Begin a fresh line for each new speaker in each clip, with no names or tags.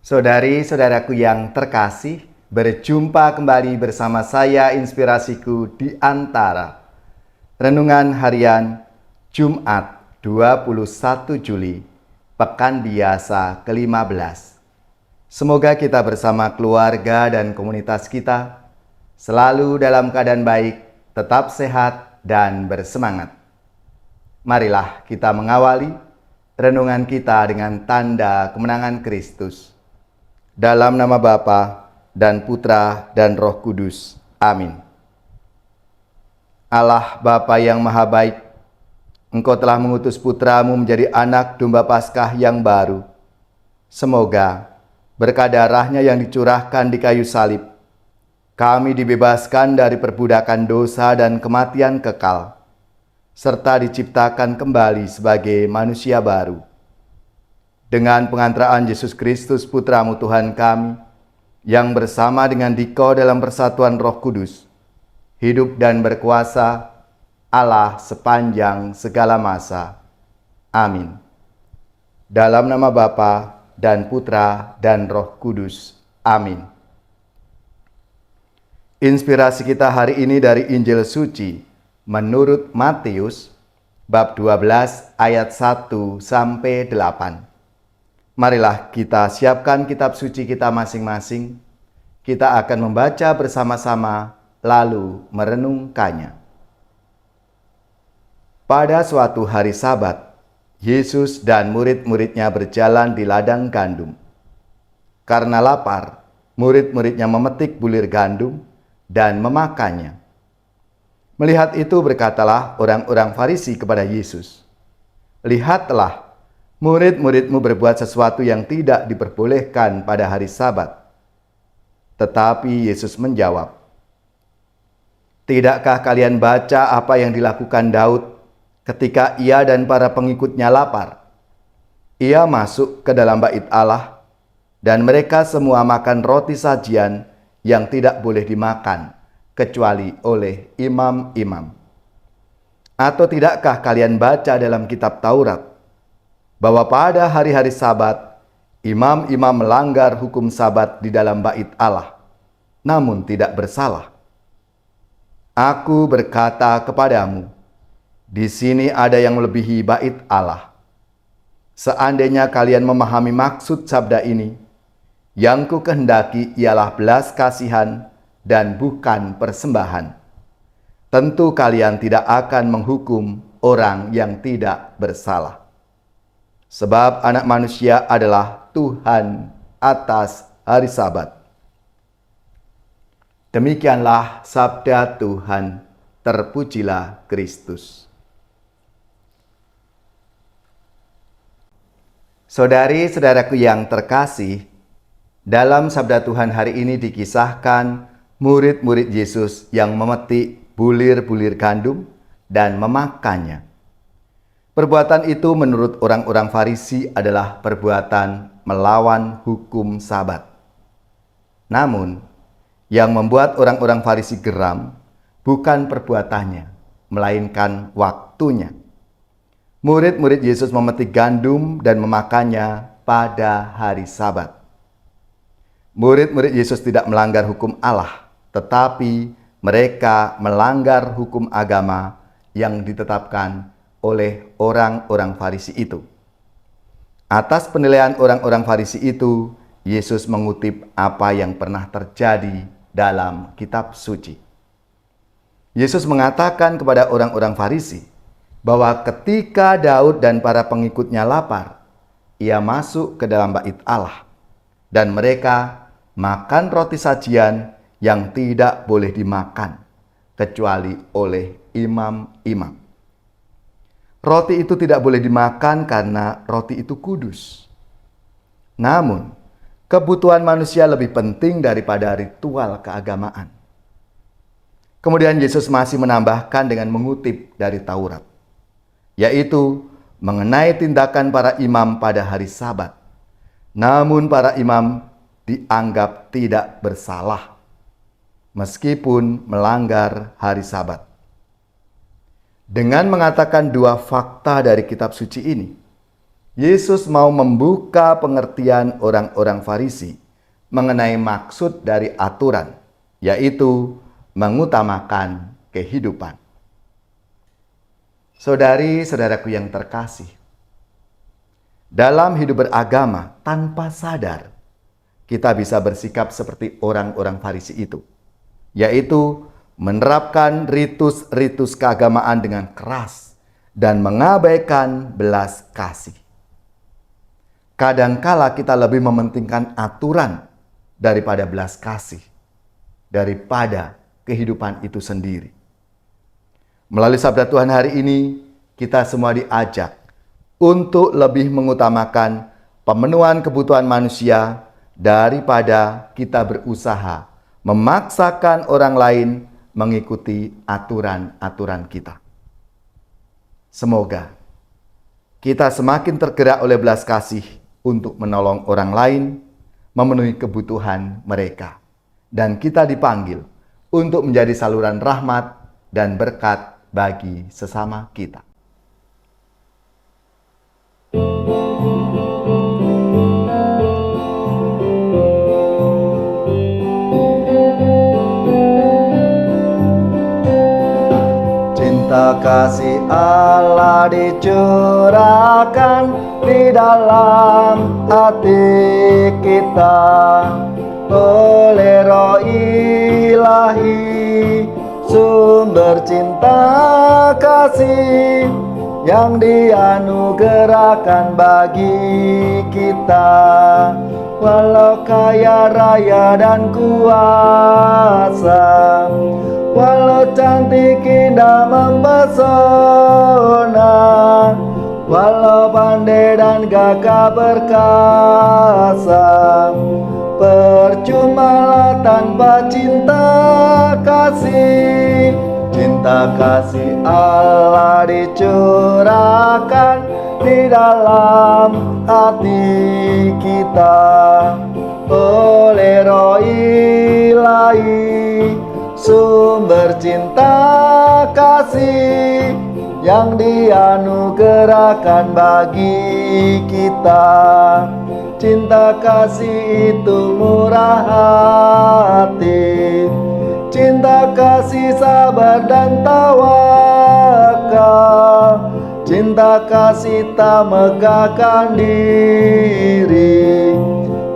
Saudari-saudaraku yang terkasih, berjumpa kembali bersama saya Inspirasiku di Antara. Renungan harian Jumat 21 Juli, Pekan Biasa ke-15. Semoga kita bersama keluarga dan komunitas kita selalu dalam keadaan baik, tetap sehat dan bersemangat. Marilah kita mengawali renungan kita dengan tanda kemenangan Kristus. Dalam nama Bapa dan Putra dan Roh Kudus. Amin. Allah Bapa yang Maha Baik, Engkau telah mengutus Putramu menjadi anak domba Paskah yang baru. Semoga berkat darahnya yang dicurahkan di kayu salib, kami dibebaskan dari perbudakan dosa dan kematian kekal, serta diciptakan kembali sebagai manusia baru. Dengan pengantaraan Yesus Kristus Putramu Tuhan kami, yang bersama dengan Dikau dalam persatuan Roh Kudus, hidup dan berkuasa Allah sepanjang segala masa. Amin. Dalam nama Bapa dan Putra dan Roh Kudus. Amin. Inspirasi kita hari ini dari Injil Suci menurut Matius bab 12 ayat 1 sampai 8. Marilah kita siapkan kitab suci kita masing-masing. Kita akan membaca bersama-sama lalu merenungkannya. Pada suatu hari Sabat, Yesus dan murid-muridnya berjalan di ladang gandum. Karena lapar, murid-muridnya memetik bulir gandum dan memakannya. Melihat itu berkatalah orang-orang Farisi kepada Yesus, "Lihatlah, murid-muridmu berbuat sesuatu yang tidak diperbolehkan pada hari Sabat." Tetapi Yesus menjawab, "Tidakkah kalian baca apa yang dilakukan Daud ketika ia dan para pengikutnya lapar? Ia masuk ke dalam bait Allah, dan mereka semua makan roti sajian yang tidak boleh dimakan kecuali oleh imam-imam. Atau tidakkah kalian baca dalam kitab Taurat bahwa pada hari-hari Sabat, imam-imam melanggar hukum Sabat di dalam bait Allah, namun tidak bersalah? Aku berkata kepadamu, di sini ada yang melebihi bait Allah. Seandainya kalian memahami maksud sabda ini, yang ku kehendaki ialah belas kasihan dan bukan persembahan, tentu kalian tidak akan menghukum orang yang tidak bersalah. Sebab Anak Manusia adalah Tuhan atas hari Sabat." Demikianlah sabda Tuhan. Terpujilah Kristus. Saudari-saudaraku yang terkasih, dalam sabda Tuhan hari ini dikisahkan murid-murid Yesus yang memetik bulir-bulir gandum dan memakannya. Perbuatan itu menurut orang-orang Farisi adalah perbuatan melawan hukum Sabat. Namun, yang membuat orang-orang Farisi geram bukan perbuatannya, melainkan waktunya. Murid-murid Yesus memetik gandum dan memakannya pada hari Sabat. Murid-murid Yesus tidak melanggar hukum Allah, tetapi mereka melanggar hukum agama yang ditetapkan oleh orang-orang Farisi itu. Atas penilaian orang-orang Farisi itu, Yesus mengutip apa yang pernah terjadi dalam kitab suci. Yesus mengatakan kepada orang-orang Farisi bahwa ketika Daud dan para pengikutnya lapar, ia masuk ke dalam bait Allah, dan mereka makan roti sajian yang tidak boleh dimakan kecuali oleh imam-imam. Roti itu tidak boleh dimakan karena roti itu kudus. Namun, kebutuhan manusia lebih penting daripada ritual keagamaan. Kemudian Yesus masih menambahkan dengan mengutip dari Taurat, yaitu mengenai tindakan para imam pada hari Sabat. Namun para imam dianggap tidak bersalah meskipun melanggar hari Sabat. Dengan mengatakan dua fakta dari kitab suci ini, Yesus mau membuka pengertian orang-orang Farisi mengenai maksud dari aturan, yaitu mengutamakan kehidupan. Saudari-saudaraku yang terkasih, dalam hidup beragama tanpa sadar, kita bisa bersikap seperti orang-orang Farisi itu, yaitu menerapkan ritus-ritus keagamaan dengan keras dan mengabaikan belas kasih. Kadangkala kita lebih mementingkan aturan daripada belas kasih, daripada kehidupan itu sendiri. Melalui sabda Tuhan hari ini, kita semua diajak untuk lebih mengutamakan pemenuhan kebutuhan manusia daripada kita berusaha memaksakan orang lain mengikuti aturan-aturan kita. Semoga kita semakin tergerak oleh belas kasih untuk menolong orang lain, memenuhi kebutuhan mereka. Dan kita dipanggil untuk menjadi saluran rahmat dan berkat bagi sesama kita. Cinta kasih Allah dicurahkan di dalam hati kita oleh Roh Ilahi, sumber cinta kasih yang dianugerahkan bagi kita. Walau kaya raya dan kuasa, walau cantik indah mempesona, walau pandai dan gagah perkasa, percumalah tanpa cinta kasih. Cinta kasih Allah dicurahkan di dalam hati kita oleh Roh Ilahi, sumber cinta kasih yang dianugerahkan bagi kita. Cinta kasih itu murah hati, cinta kasih sabar dan tawakal, cinta kasih tak megahkan diri,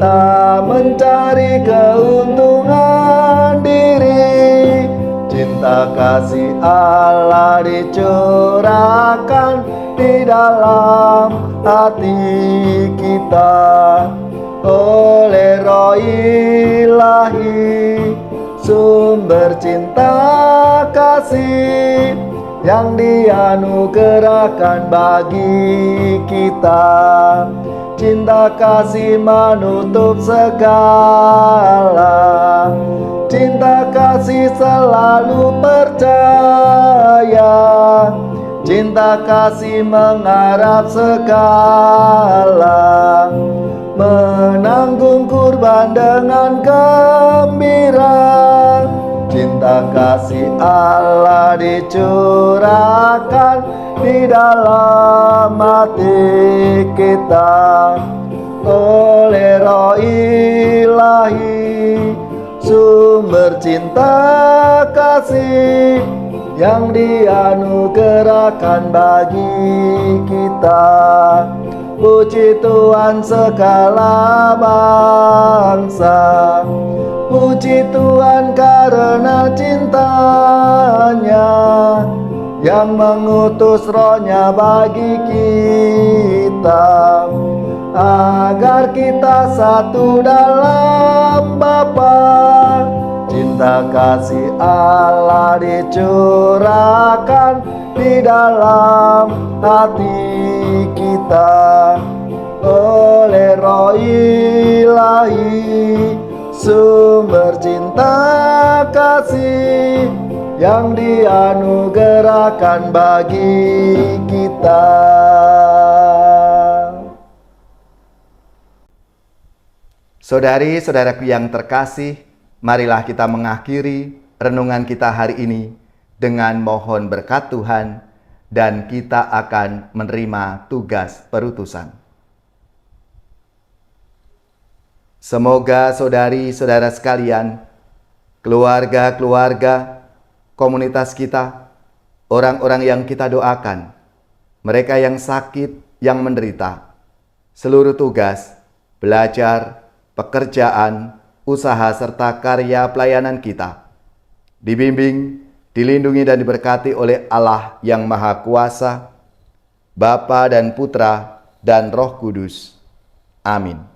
tak mencari keuntungan diri. Cinta kasih Allah dicurahkan di dalam hati kita oleh Roh Ilahi, sumber cinta kasih yang dianugerahkan bagi kita. Cinta kasih menutup segala, cinta kasih selalu percaya, cinta kasih mengharap segala, menanggung kurban dengan gembira. Cinta kasih Allah dicurahkan di dalam hati kita oleh Roh Ilahi, sumber cinta kasih yang dianugerahkan bagi kita. Puji Tuhan segala bangsa, puji Tuhan karena cintanya yang mengutus Roh-Nya bagi kita, agar kita satu dalam Bapa. Cinta kasih Allah dicurahkan di dalam hati kita oleh Roh Ilahi, sumber cinta kasih yang dianugerahkan bagi kita. Saudari-saudaraku yang terkasih, marilah kita mengakhiri renungan kita hari ini dengan mohon berkat Tuhan, dan kita akan menerima tugas perutusan. Semoga saudari-saudara sekalian, keluarga-keluarga, komunitas kita, orang-orang yang kita doakan, mereka yang sakit, yang menderita, seluruh tugas, belajar, pekerjaan, usaha, serta karya pelayanan kita, dibimbing, dilindungi dan diberkati oleh Allah yang Maha Kuasa, Bapa dan Putra dan Roh Kudus. Amin.